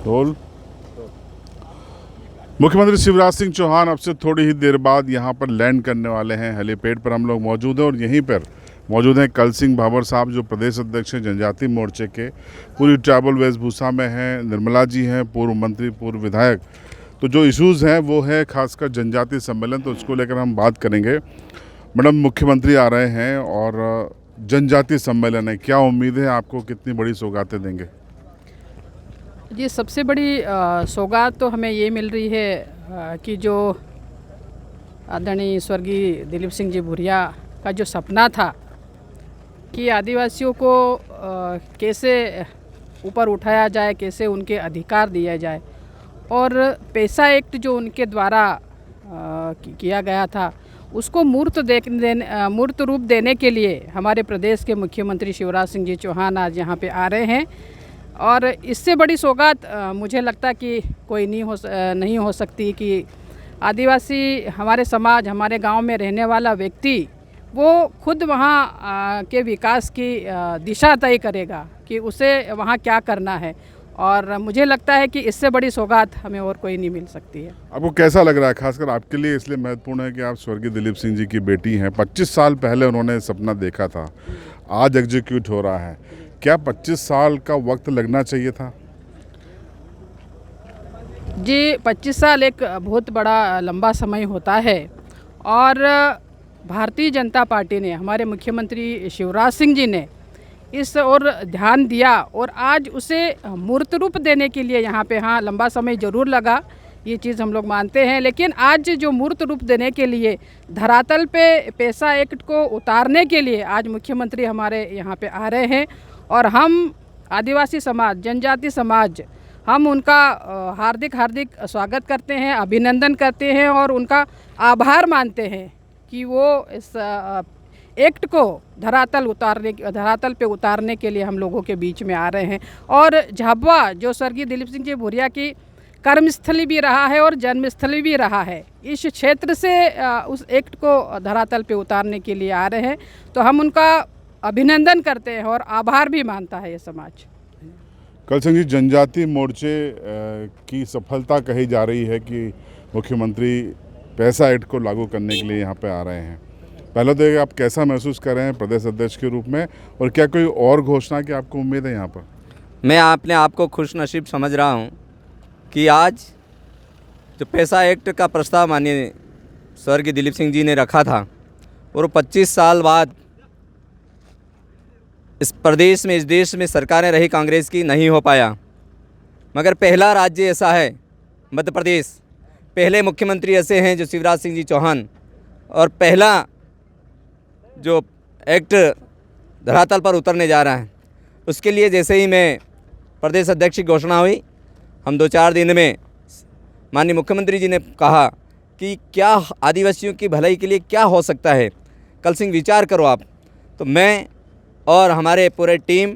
Role. मुख्यमंत्री शिवराज सिंह चौहान अब से थोड़ी ही देर बाद यहाँ पर लैंड करने वाले हैं। हेलीपैड पर हम लोग मौजूद हैं और यहीं पर मौजूद हैं कल सिंह भाभर साहब, जो प्रदेश अध्यक्ष हैं जनजाति मोर्चे के, पूरी ट्राइबल वेशभूषा में हैं। निर्मला जी हैं, पूर्व मंत्री, पूर्व विधायक। तो जो इश्यूज़ हैं वो है खासकर जनजाति सम्मेलन, तो उसको लेकर हम बात करेंगे। मैडम, मुख्यमंत्री आ रहे हैं और जनजाति सम्मेलन है, क्या उम्मीद है आपको, कितनी बड़ी सौगातें देंगे? जी, सबसे बड़ी सौगात तो हमें ये मिल रही है कि जो आदरणीय स्वर्गीय दिलीप सिंह जी भुरिया का जो सपना था कि आदिवासियों को कैसे ऊपर उठाया जाए, कैसे उनके अधिकार दिया जाए, और पैसा एक्ट जो उनके द्वारा किया गया था उसको मूर्त रूप देने के लिए हमारे प्रदेश के मुख्यमंत्री शिवराज सिंह जी चौहान आज यहाँ पे आ रहे हैं। और इससे बड़ी सौगात मुझे लगता कि कोई नहीं हो सकती कि आदिवासी, हमारे समाज, हमारे गांव में रहने वाला व्यक्ति वो खुद वहाँ के विकास की दिशा तय करेगा कि उसे वहाँ क्या करना है। और मुझे लगता है कि इससे बड़ी सौगात हमें और कोई नहीं मिल सकती है। आपको कैसा लग रहा है, खासकर आपके लिए इसलिए महत्वपूर्ण है कि आप स्वर्गीय दिलीप सिंह जी की बेटी हैं। 25 साल पहले उन्होंने सपना देखा था, आज एग्जीक्यूट हो रहा है। क्या 25 साल का वक्त लगना चाहिए था? जी, 25 साल एक बहुत बड़ा लंबा समय होता है और भारतीय जनता पार्टी ने, हमारे मुख्यमंत्री शिवराज सिंह जी ने इस ओर ध्यान दिया और आज उसे मूर्त रूप देने के लिए यहाँ पे, हाँ, लंबा समय ज़रूर लगा, ये चीज़ हम लोग मानते हैं, लेकिन आज जो मूर्त रूप देने के लिए धरातल पे पैसा एक्ट को उतारने के लिए आज मुख्यमंत्री हमारे यहाँ पे आ रहे हैं। और हम आदिवासी समाज, जनजाति समाज, हम उनका हार्दिक स्वागत करते हैं, अभिनंदन करते हैं और उनका आभार मानते हैं कि वो इस एक्ट को धरातल पे उतारने के लिए हम लोगों के बीच में आ रहे हैं। और झाबुआ जो स्वर्गीय दिलीप सिंह जी भुरिया की कर्मस्थली भी रहा है और जन्मस्थली भी रहा है, इस क्षेत्र से उस एक्ट को धरातल पे उतारने के लिए आ रहे हैं। तो हम उनका अभिनंदन करते हैं और आभार भी मानता है ये समाज। कल सिंह जी, जनजाति मोर्चे की सफलता कही जा रही है कि मुख्यमंत्री पैसा एक्ट को लागू करने के लिए यहाँ पे आ रहे हैं। पहले तो आप कैसा महसूस कर रहे हैं प्रदेश अध्यक्ष के रूप में, और क्या कोई और घोषणा की आपको उम्मीद है यहाँ पर? मैं अपने आप को खुशनसीब समझ रहा हूँ कि आज जो पैसा एक्ट का प्रस्ताव माननीय स्वर्गीय दिलीप सिंह जी ने रखा था और 25 साल बाद इस प्रदेश में, इस देश में सरकारें रही कांग्रेस की, नहीं हो पाया। मगर पहला राज्य ऐसा है मध्य प्रदेश, पहले मुख्यमंत्री ऐसे हैं जो शिवराज सिंह जी चौहान, और पहला जो एक्ट धरातल पर उतरने जा रहा है। उसके लिए जैसे ही मैं प्रदेश अध्यक्ष की घोषणा हुई, हम 2-4 दिन में माननीय मुख्यमंत्री जी ने कहा कि क्या आदिवासियों की भलाई के लिए क्या हो सकता है, कल सिंह विचार करो आप। तो मैं और हमारे पूरे टीम,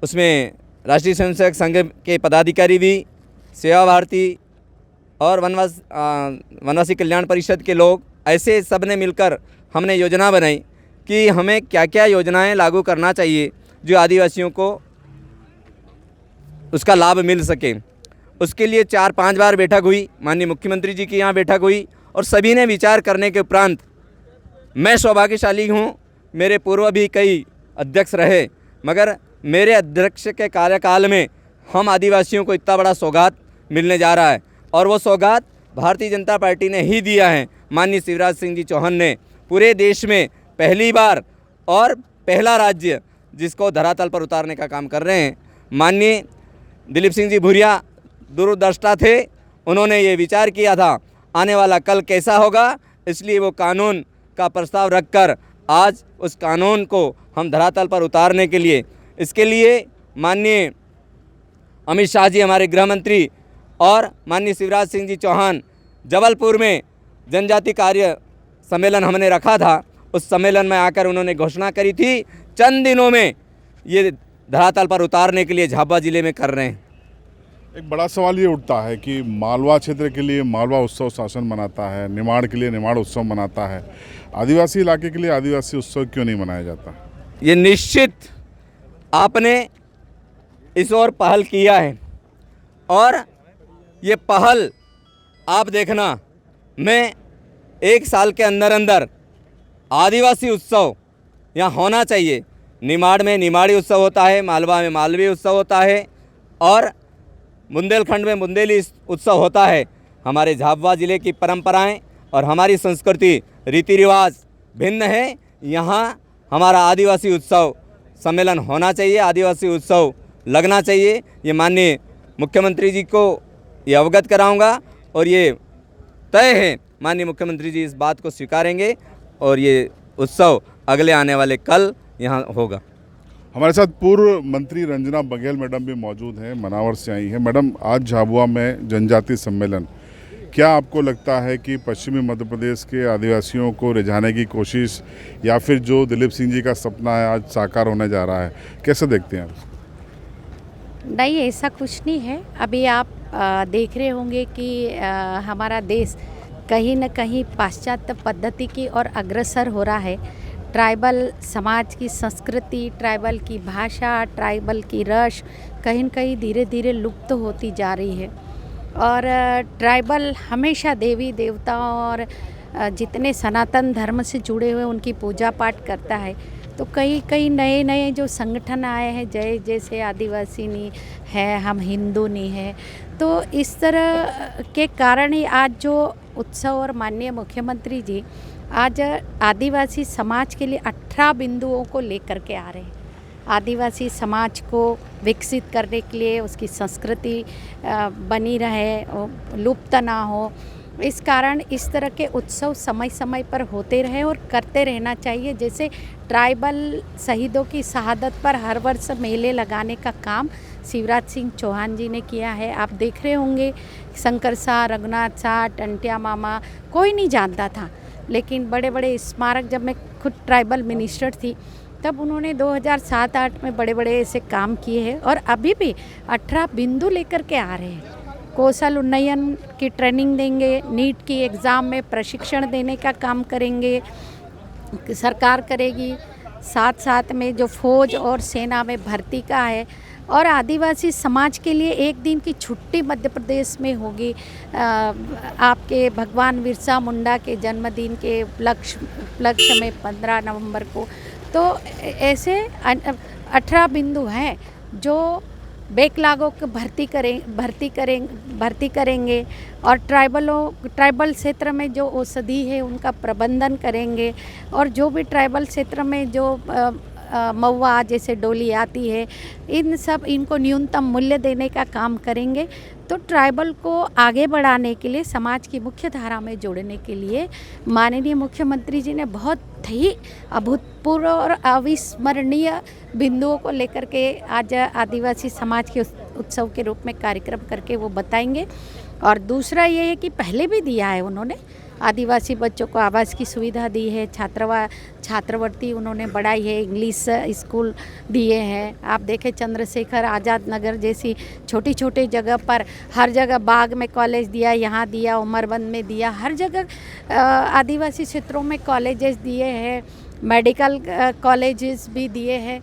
उसमें राष्ट्रीय स्वयंसेवक संघ के पदाधिकारी भी, सेवा भारती और वनवासी कल्याण परिषद के लोग, ऐसे सब ने मिलकर हमने योजना बनाई कि हमें क्या क्या योजनाएं लागू करना चाहिए जो आदिवासियों को उसका लाभ मिल सके। उसके लिए 4-5 बार बैठक हुई, माननीय मुख्यमंत्री जी की यहाँ बैठक हुई, और सभी ने विचार करने के उपरांत, मैं सौभाग्यशाली हूँ, मेरे पूर्व भी कई अध्यक्ष रहे, मगर मेरे अध्यक्ष के कार्यकाल में हम आदिवासियों को इतना बड़ा सौगात मिलने जा रहा है, और वो सौगात भारतीय जनता पार्टी ने ही दिया है। माननीय शिवराज सिंह जी चौहान ने पूरे देश में पहली बार और पहला राज्य जिसको धरातल पर उतारने का काम कर रहे हैं। माननीय दिलीप सिंह जी भुरिया दूरदृष्टा थे, उन्होंने ये विचार किया था आने वाला कल कैसा होगा, इसलिए वो कानून का प्रस्ताव रखकर आज उस कानून को हम धरातल पर उतारने के लिए, इसके लिए माननीय अमित शाह जी, हमारे गृह मंत्री, और माननीय शिवराज सिंह जी चौहान, जबलपुर में जनजाति कार्य सम्मेलन हमने रखा था, उस सम्मेलन में आकर उन्होंने घोषणा करी थी, चंद दिनों में ये धरातल पर उतारने के लिए झाबुआ जिले में कर रहे हैं। एक बड़ा सवाल ये उठता है कि मालवा क्षेत्र के लिए मालवा उत्सव शासन मनाता है, निमाड़ के लिए निमाड़ उत्सव मनाता है, आदिवासी इलाके के लिए आदिवासी उत्सव क्यों नहीं मनाया जाता? ये निश्चित आपने इस ओर पहल किया है, और ये पहल आप देखना, मैं 1 साल के अंदर अंदर आदिवासी उत्सव यहाँ होना चाहिए। निमाड़ में निमाड़ी उत्सव होता है, मालवा में मालवी उत्सव होता है और बुंदेलखंड में बुंदेली उत्सव होता है। हमारे झाबुआ ज़िले की परंपराएं और हमारी संस्कृति रीति रिवाज भिन्न है। यहाँ हमारा आदिवासी उत्सव सम्मेलन होना चाहिए, आदिवासी उत्सव लगना चाहिए। ये माननीय मुख्यमंत्री जी को ये अवगत कराऊंगा और ये तय है माननीय मुख्यमंत्री जी इस बात को स्वीकारेंगे और ये उत्सव अगले आने वाले कल यहाँ होगा। हमारे साथ पूर्व मंत्री रंजना बघेल मैडम भी मौजूद हैं, मनावर से आई हैं। मैडम, आज झाबुआ में जनजातीय सम्मेलन, क्या आपको लगता है कि पश्चिमी मध्य प्रदेश के आदिवासियों को रिझाने की कोशिश या फिर जो दिलीप सिंह जी का सपना है आज साकार होने जा रहा है, कैसे देखते हैं आप? नहीं, ऐसा कुछ नहीं है। अभी आप देख रहे होंगे कि हमारा देश कहीं न कहीं पाश्चात्य पद्धति की ओर अग्रसर हो रहा है। ट्राइबल समाज की संस्कृति, ट्राइबल की भाषा, ट्राइबल की रश कहीं न कहीं धीरे धीरे लुप्त होती जा रही है। और ट्राइबल हमेशा देवी देवताओं और जितने सनातन धर्म से जुड़े हुए उनकी पूजा पाठ करता है। तो कई कई नए नए जो संगठन आए हैं, जैसे आदिवासी नहीं है, हम हिंदू नहीं है, तो इस तरह के कारण ही आज जो उत्सव और माननीय मुख्यमंत्री जी आज आदिवासी समाज के लिए 18 बिंदुओं को लेकर के आ रहे हैं। आदिवासी समाज को विकसित करने के लिए, उसकी संस्कृति बनी रहे, लुप्त ना हो, इस कारण इस तरह के उत्सव समय समय पर होते रहे और करते रहना चाहिए। जैसे ट्राइबल शहीदों की शहादत पर हर वर्ष मेले लगाने का काम शिवराज सिंह चौहान जी ने किया है। आप देख रहे होंगे, शंकर शाह, रघुनाथ शाह, टंटिया मामा कोई नहीं जानता था, लेकिन बड़े बड़े स्मारक, जब मैं खुद ट्राइबल मिनिस्टर थी तब उन्होंने 2007-8 में बड़े बड़े ऐसे काम किए हैं और अभी भी 18 बिंदु लेकर के आ रहे हैं। कौशल उन्नयन की ट्रेनिंग देंगे, नीट की एग्ज़ाम में प्रशिक्षण देने का काम करेंगे, सरकार करेगी। साथ साथ में जो फौज और सेना में भर्ती का है, और आदिवासी समाज के लिए एक दिन की छुट्टी मध्य प्रदेश में होगी आपके भगवान बिरसा मुंडा के जन्मदिन के उपलक्ष्य में 15 नवंबर को। तो ऐसे 18 बिंदु हैं जो बैकलॉगों को भर्ती करेंगे और ट्राइबल क्षेत्र में जो औषधि है उनका प्रबंधन करेंगे, और जो भी ट्राइबल क्षेत्र में जो महुआ जैसे डोली आती है, इनको न्यूनतम मूल्य देने का काम करेंगे। तो ट्राइबल को आगे बढ़ाने के लिए, समाज की मुख्य धारा में जोड़ने के लिए माननीय मुख्यमंत्री जी ने बहुत ही अभूतपूर्व और अविस्मरणीय बिंदुओं को लेकर के आज आदिवासी समाज के उत्सव के रूप में कार्यक्रम करके वो बताएंगे। और दूसरा ये है कि पहले भी दिया है उन्होंने, आदिवासी बच्चों को आवास की सुविधा दी है, छात्रवृत्ति उन्होंने बढ़ाई है, इंग्लिश स्कूल दिए हैं। आप देखें चंद्रशेखर आज़ाद नगर जैसी छोटी छोटी जगह पर, हर जगह बाग में कॉलेज दिया, यहाँ दिया, उमरबंद में दिया, हर जगह आदिवासी क्षेत्रों में कॉलेजेस दिए हैं, मेडिकल कॉलेजेस भी दिए हैं।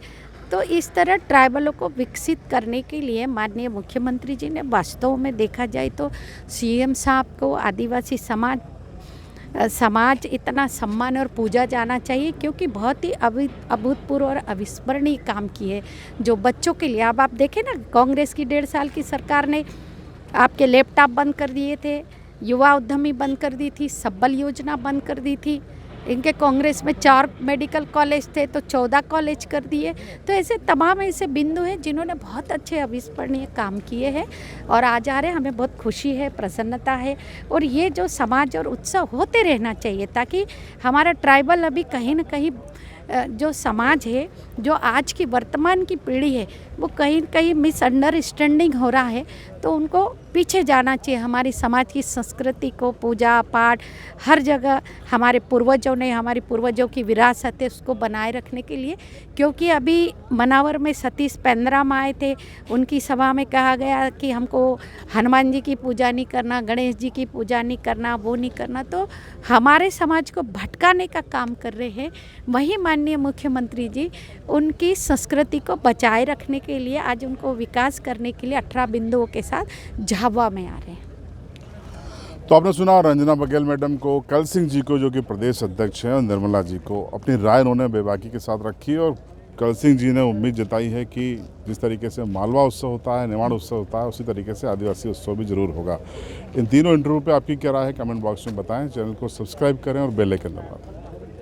तो इस तरह ट्राइबलों को विकसित करने के लिए माननीय मुख्यमंत्री जी ने, वास्तव में देखा जाए तो सीएम साहब को आदिवासी समाज इतना सम्मान और पूजा जाना चाहिए, क्योंकि बहुत ही अभूतपूर्व और अविस्मरणीय काम किए जो बच्चों के लिए। अब आप देखें ना, कांग्रेस की 1.5 साल की सरकार ने आपके लैपटॉप बंद कर दिए थे, युवा उद्यमी बंद कर दी थी, सबल योजना बंद कर दी थी। इनके कांग्रेस में 4 मेडिकल कॉलेज थे तो 14 कॉलेज कर दिए। तो ऐसे तमाम ऐसे बिंदु हैं जिन्होंने बहुत अच्छे अविस्मरणीय काम किए हैं और आज आ रहे हैं। हमें बहुत खुशी है, प्रसन्नता है, और ये जो समाज और उत्सव होते रहना चाहिए ताकि हमारा ट्राइबल अभी कहीं ना कहीं जो समाज है, जो आज की वर्तमान की पीढ़ी है, वो कहीं कहीं मिसअंडरस्टैंडिंग हो रहा है, तो उनको पीछे जाना चाहिए। हमारी समाज की संस्कृति को, पूजा पाठ हर जगह हमारे पूर्वजों ने, हमारी पूर्वजों की विरासत है उसको बनाए रखने के लिए। क्योंकि अभी मनावर में सतीश पेंद्राम आए थे, उनकी सभा में कहा गया कि हमको हनुमान जी की पूजा नहीं करना, गणेश जी की पूजा नहीं करना, वो नहीं करना, तो हमारे समाज को भटकाने का काम कर रहे हैं। वही माननीय मुख्यमंत्री जी उनकी संस्कृति को बचाए रखने के लिए, आज उनको विकास करने के लिए 18 बिंदुओं के साथ झाबुआ में आ रहे हैं। तो आपने सुना रंजना बघेल मैडम को, कल सिंह जी को जो कि प्रदेश अध्यक्ष हैं, और निर्मला जी को, अपनी राय उन्होंने बेबाकी के साथ रखी। और कल सिंह जी ने उम्मीद जताई है कि जिस तरीके से मालवा उत्सव होता है, निमाड़ उत्सव होता है, उसी तरीके से आदिवासी उत्सव भी जरूर होगा। इन तीनों इंटरव्यू पे आपकी क्या राय है, कमेंट बॉक्स में बताएं। चैनल को सब्सक्राइब करें और बेल आइकन दबाएं।